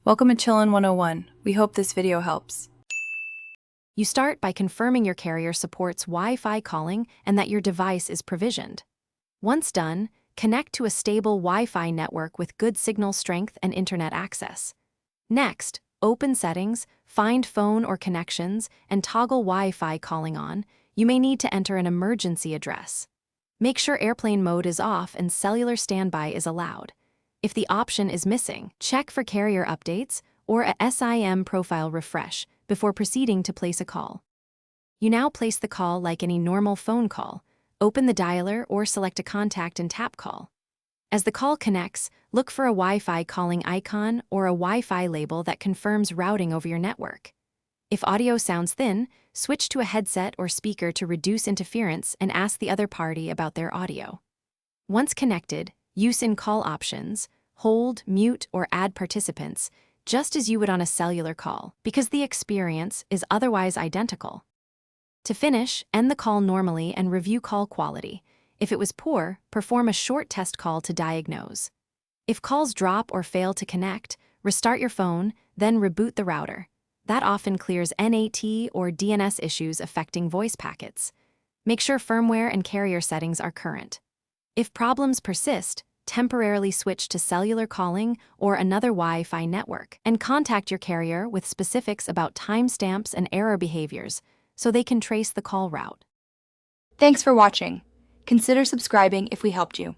Welcome to Chillin' 101. We hope this video helps. You start by confirming your carrier supports Wi-Fi calling and that your device is provisioned. Once done, connect to a stable Wi-Fi network with good signal strength and internet access. Next, open Settings, find Phone or Connections, and toggle Wi-Fi calling on. You may need to enter an emergency address. Make sure airplane mode is off and cellular standby is allowed. If the option is missing, check for carrier updates or a SIM profile refresh before proceeding to place a call. You now place the call like any normal phone call. Open the dialer or select a contact and tap call. As the call connects, look for a Wi-Fi calling icon or a Wi-Fi label that confirms routing over your network. If audio sounds thin, switch to a headset or speaker to reduce interference and ask the other party about their audio. Once connected, use in call options, hold, mute, or add participants, just as you would on a cellular call, because the experience is otherwise identical. To finish, end the call normally and review call quality. If it was poor, perform a short test call to diagnose. If calls drop or fail to connect, restart your phone, then reboot the router. That often clears NAT or DNS issues affecting voice packets. Make sure firmware and carrier settings are current. If problems persist, temporarily switch to cellular calling or another Wi-Fi network, and contact your carrier with specifics about timestamps and error behaviors so they can trace the call route. Thanks for watching. Consider subscribing if we helped you.